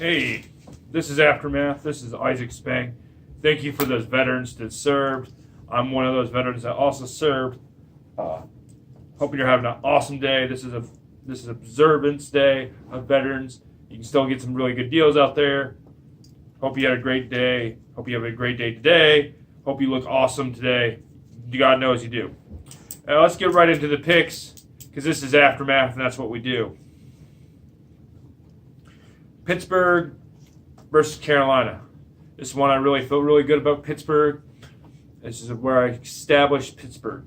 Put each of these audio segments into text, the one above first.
Hey, this is Aftermath. This is Isaac Spang. Thank you for those veterans that served. I'm one of those veterans that also served. Hoping you're having an awesome day. This is Observance Day of Veterans. You can still get some really good deals out there. Hope you had a great day. Hope you have a great day today. Hope you look awesome today. God knows you do. Let's get right into the picks because this is Aftermath and that's what we do. Pittsburgh versus Carolina. This is one I really feel really good about Pittsburgh. This is where I established Pittsburgh.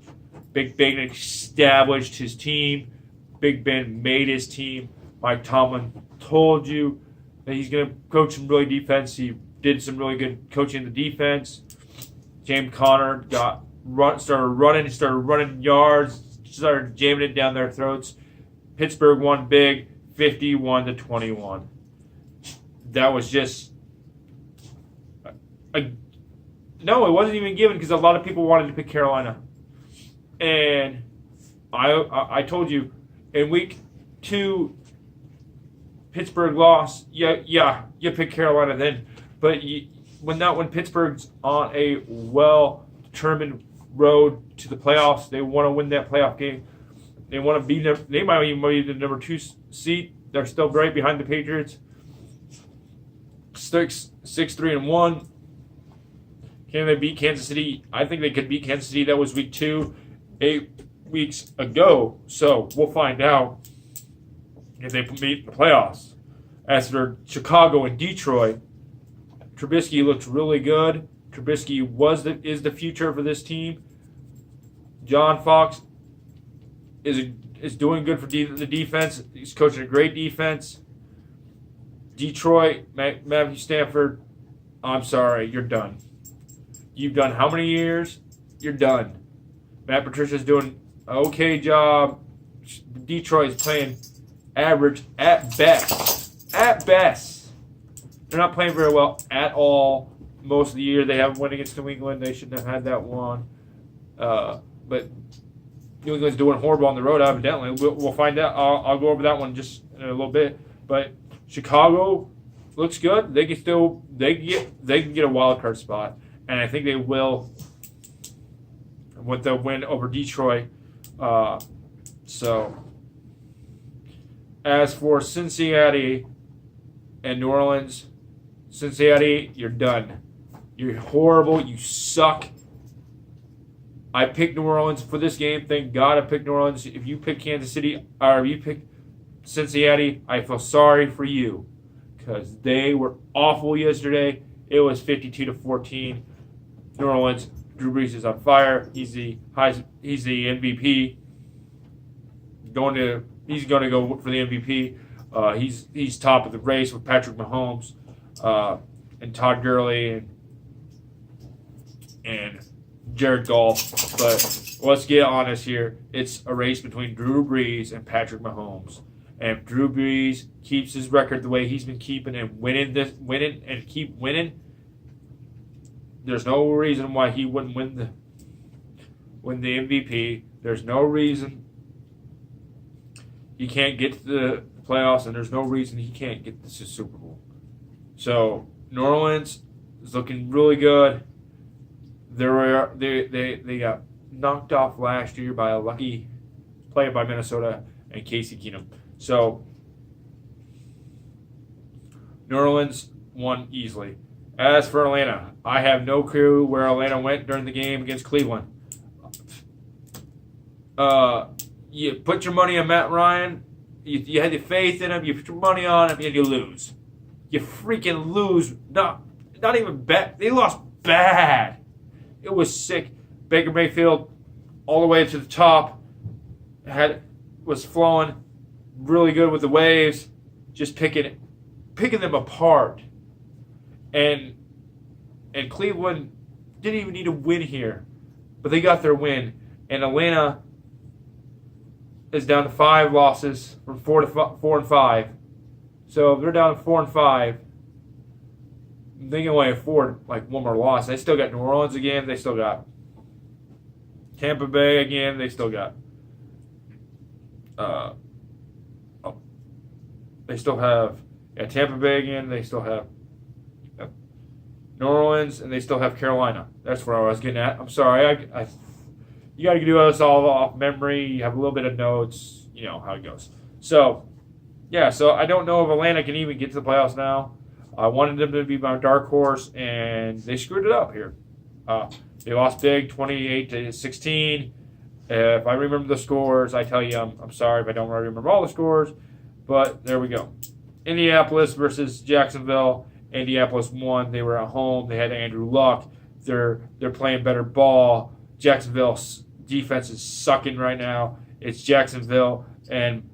Big Ben established his team. Big Ben made his team. Mike Tomlin told you that he's going to coach some really defense. He did some really good coaching in the defense. James Conner started running yards, started jamming it down their throats. Pittsburgh won big, 51-21. That was just no, it wasn't even given because a lot of people wanted to pick Carolina. And I told you in week 2, Pittsburgh lost. Yeah, you pick Carolina then. But when Pittsburgh's on a well-determined road to the playoffs, they want to win that playoff game. They want to be. They might even be the number 2 seed. They're still right behind the Patriots. 6-3-1. Can they beat Kansas City? I think they could beat Kansas City. That was week 2, 8 weeks ago. So we'll find out if they meet the playoffs. As for Chicago and Detroit, Trubisky looked really good. Trubisky is the future for this team. John Fox is doing good for the defense. He's coaching a great defense. Detroit, Matthew Stafford, I'm sorry, you're done. You've done how many years? You're done. Matt Patricia's doing an okay job. Detroit's playing average at best. At best. They're not playing very well at all most of the year. They haven't won against New England. They shouldn't have had that one. But New England's doing horrible on the road, evidently. We'll find out. I'll go over that one just in a little bit. But Chicago looks good. They can get a wild card spot, and I think they will with the win over Detroit. So as for Cincinnati and New Orleans, Cincinnati, you're done. You're horrible. You suck. I picked New Orleans for this game. Thank God I picked New Orleans. If you pick Kansas City or if you pick Cincinnati, I feel sorry for you because they were awful yesterday. It was 52-14. New Orleans, Drew Brees is on fire. He's the MVP. He's going to go for the MVP. He's top of the race with Patrick Mahomes and Todd Gurley and Jared Goff. But let's get honest here. It's a race between Drew Brees and Patrick Mahomes. And if Drew Brees keeps his record the way he's been keeping and winning and keep winning, there's no reason why he wouldn't win the MVP. There's no reason he can't get to the playoffs, and there's no reason he can't get to the Super Bowl. So New Orleans is looking really good. They got knocked off last year by a lucky play by Minnesota and Casey Keenum. So New Orleans won easily. As for Atlanta, I have no clue where Atlanta went during the game against Cleveland. You put your money on Matt Ryan. You had the faith in him. You put your money on him, and you lose. You freaking lose. Not even bad. They lost bad. It was sick. Baker Mayfield, all the way to the top, was flowing really good with the waves, just picking them apart. And Cleveland didn't even need to win here, but they got their win. And Atlanta is down to 5 losses from 4-5. So if they're down to 4-5, they can only afford like one more loss. They still got New Orleans again. They still got Tampa Bay again. They still got they still have Yeah, Tampa Bay again. They still have New Orleans, and they still have Carolina. That's where I was getting at. I'm sorry. You got to do this all off memory. You have a little bit of notes. You know how it goes. So, yeah. So I don't know if Atlanta can even get to the playoffs now. I wanted them to be my dark horse, and they screwed it up here. They lost big, 28-16. If I remember the scores, I tell you, I'm sorry if I don't really remember all the scores, but there we go. Indianapolis versus Jacksonville. Indianapolis won. They were at home. They had Andrew Luck. They're playing better ball. Jacksonville's defense is sucking right now. It's Jacksonville, and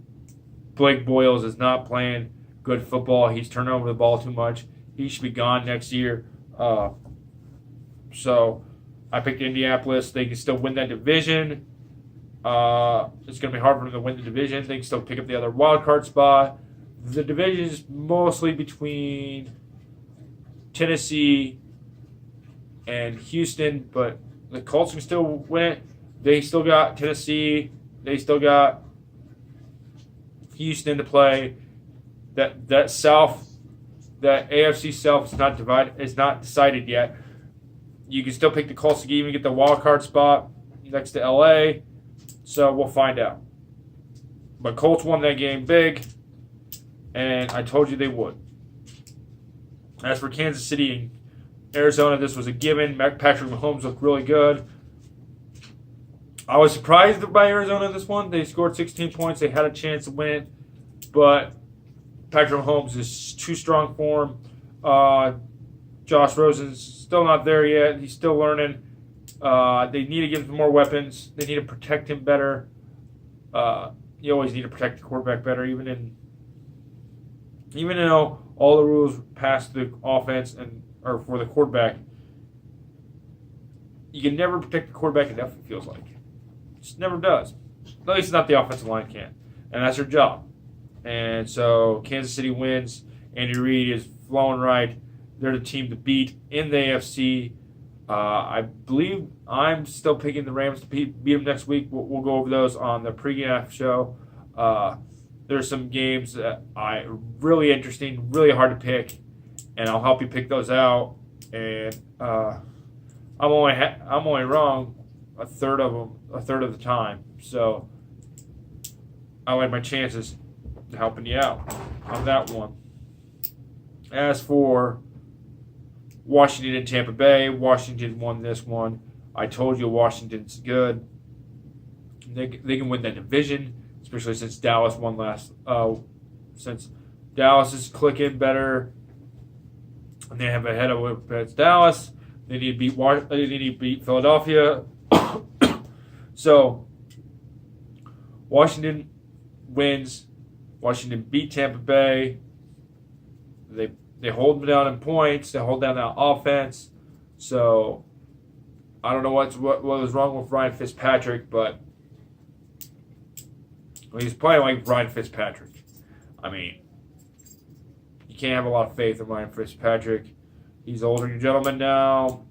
Blake Boyles is not playing good football. He's turning over the ball too much. He should be gone next year. So I picked Indianapolis. They can still win that division. It's going to be hard for them to win the division. They can still pick up the other wild card spot. The division is mostly between Tennessee and Houston, but the Colts can still win it. They still got Tennessee. They still got Houston to play. That South, that AFC South is not divided. Is not decided yet. You can still pick the Colts to even get the wild card spot next to LA. So we'll find out. But Colts won that game big, and I told you they would. As for Kansas City and Arizona, this was a given. Patrick Mahomes looked really good. I was surprised by Arizona this one. They scored 16 points. They had a chance to win it, but Patrick Mahomes is too strong for him. Josh Rosen's still not there yet. He's still learning. They need to give him more weapons. They need to protect him better. You always need to protect the quarterback better, even though all the rules pass the offense or for the quarterback. You can never protect the quarterback enough, it feels like. It just never does. At least not the offensive line can. And that's their job. And so Kansas City wins. Andy Reid is flowing right. They're the team to beat in the AFC. I believe I'm still picking the Rams to beat them next week. We'll go over those on the pregame show. There's some games that are really interesting, really hard to pick, and I'll help you pick those out. And I'm only wrong a third of the time. So I like my chances of helping you out on that one. As for Washington and Tampa Bay, Washington won this one. I told you Washington's good. They can win that division, especially since Dallas won last. Since Dallas is clicking better, and they have a head of it's Dallas. They need to beat Philadelphia. So Washington wins. Washington beat Tampa Bay. They hold them down in points. They hold down that offense. So I don't know what was wrong with Ryan Fitzpatrick, but he's playing like Ryan Fitzpatrick. I mean, you can't have a lot of faith in Ryan Fitzpatrick. He's an older gentleman now.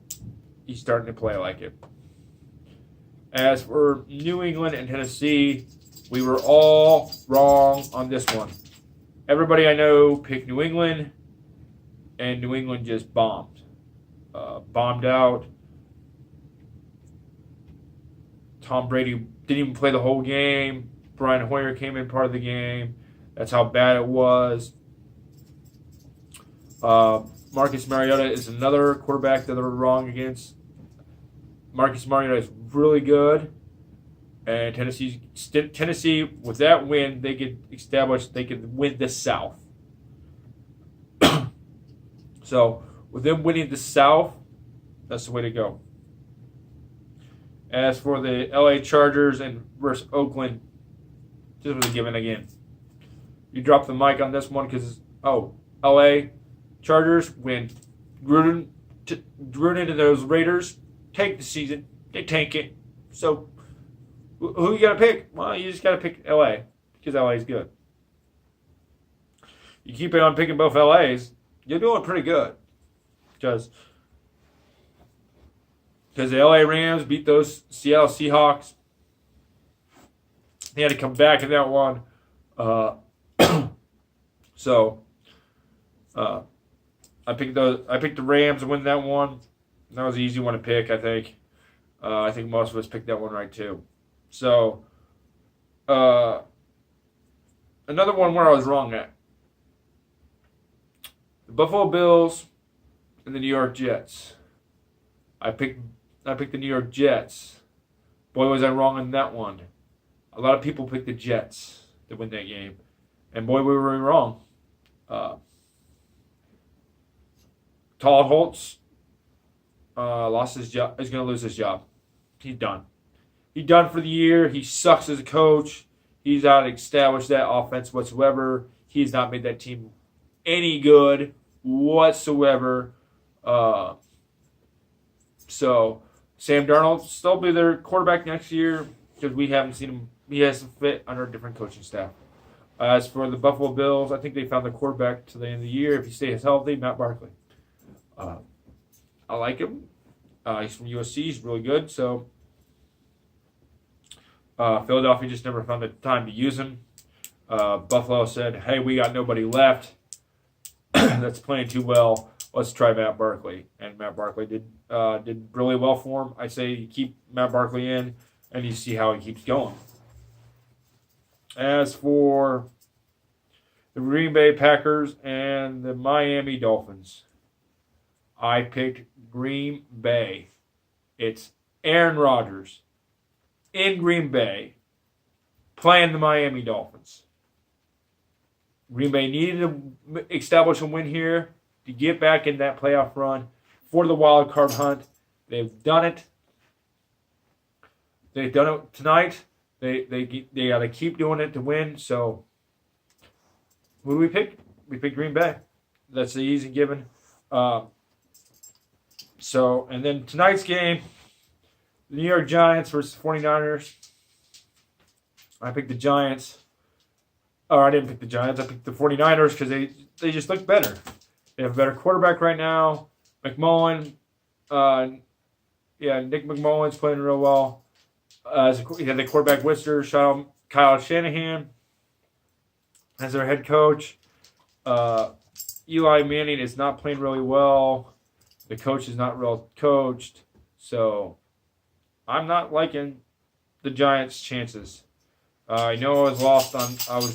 He's starting to play like it. As for New England and Tennessee, we were all wrong on this one. Everybody I know picked New England, and New England just bombed. Bombed out. Tom Brady didn't even play the whole game. Brian Hoyer came in part of the game. That's how bad it was. Marcus Mariota is another quarterback that they're wrong against. Marcus Mariota is really good. And Tennessee, with that win, they could establish they could win the South. So, with them winning the South, that's the way to go. As for the LA Chargers and versus Oakland, this was a given again. You drop the mic on this one because, LA Chargers win. Gruden and those Raiders take the season. They tank it. So, who you got to pick? Well, you just got to pick LA because LA is good. You keep on picking both LAs, you're doing pretty good. Because the LA Rams beat those Seattle Seahawks. They had to come back in that one. So, Uh, I picked the Rams to win that one. That was an easy one to pick, I think. I think most of us picked that one right too. So, another one where I was wrong at. The Buffalo Bills and the New York Jets. I picked the New York Jets. Boy, was I wrong on that one. A lot of people picked the Jets to win that game. And boy, we were wrong. Todd Holtz lost his job. He's going to lose his job. He's done. He's done for the year. He sucks as a coach. He's not established that offense whatsoever. He's not made that team any good whatsoever. So Sam Darnold still be their quarterback next year because we haven't seen him. He has to fit under a different coaching staff. As for the Buffalo Bills, I think they found the quarterback to the end of the year. If he stays healthy, Matt Barkley. I like him. He's from USC. He's really good. So Philadelphia just never found the time to use him. Buffalo said, "Hey, we got nobody left that's playing too well. Let's try Matt Barkley." And Matt Barkley did really well for him. I say you keep Matt Barkley in, and you see how he keeps going. As for the Green Bay Packers and the Miami Dolphins, I picked Green Bay. It's Aaron Rodgers in Green Bay playing the Miami Dolphins. Green Bay needed to establish a win here to get back in that playoff run for the wild card hunt. They've done it. They've done it tonight. They got to keep doing it to win. So who do we pick? We pick Green Bay. That's the easy given. And then tonight's game, the New York Giants versus 49ers. I picked the Giants. Or I didn't pick the Giants. I picked the 49ers because they just look better. They have a better quarterback right now. McMullen. Nick McMullen's playing real well. He had the quarterback whisper, Kyle Shanahan as their head coach. Eli Manning is not playing really well. The coach is not well coached. So I'm not liking the Giants' chances. I know I was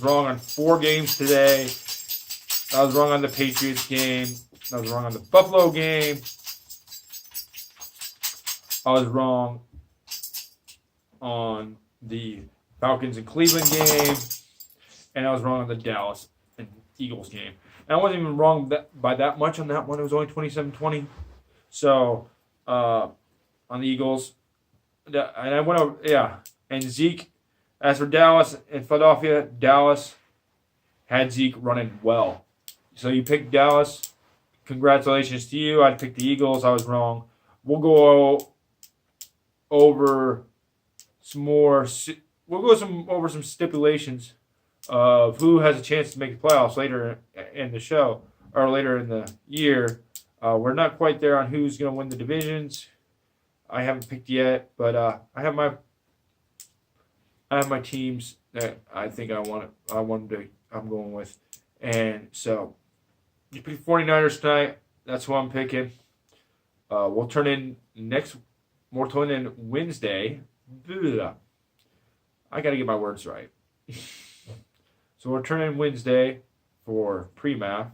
wrong on 4 games today. I was wrong on the Patriots game. I was wrong on the Buffalo game. I was wrong on the Falcons and Cleveland game. And I was wrong on the Dallas and Eagles game. And I wasn't even wrong by that much on that one. It was only 27-20. So, on the Eagles. And I went over, and Zeke. As for Dallas and Philadelphia, Dallas had Zeke running well. So you picked Dallas. Congratulations to you. I picked the Eagles. I was wrong. We'll go over some more. We'll go over some stipulations of who has a chance to make the playoffs later in the show or later in the year. We're not quite there on who's going to win the divisions. I haven't picked yet, but I have my teams that I think I'm going with. And so you pick 49ers tonight. That's who I'm picking. We'll turn in Wednesday. I got to get my words right. So we'll turn in Wednesday for pre-math.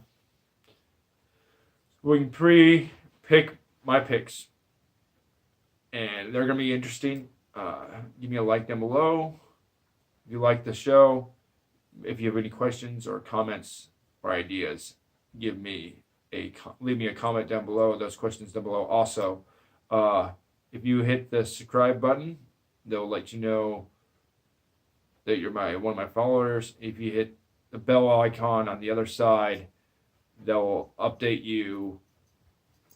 We can pre-pick my picks. And they're going to be interesting. Give me a like down below if you like the show. If you have any questions or comments or ideas, leave me a comment down below. Those questions down below. Also, if you hit the subscribe button, they'll let you know that you're one of my followers. If you hit the bell icon on the other side, they'll update you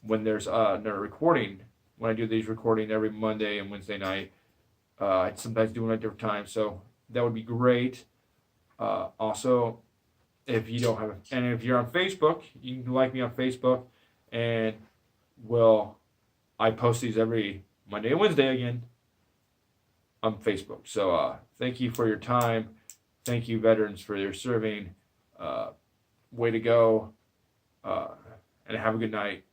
when there's another recording. When I do these recording every Monday and Wednesday night, I sometimes do them at different times, so that would be great. Also, if you're on Facebook, you can like me on Facebook, and I post these every Monday and Wednesday again on Facebook. So thank you for your time. Thank you, veterans, for your serving. Way to go. And have a good night.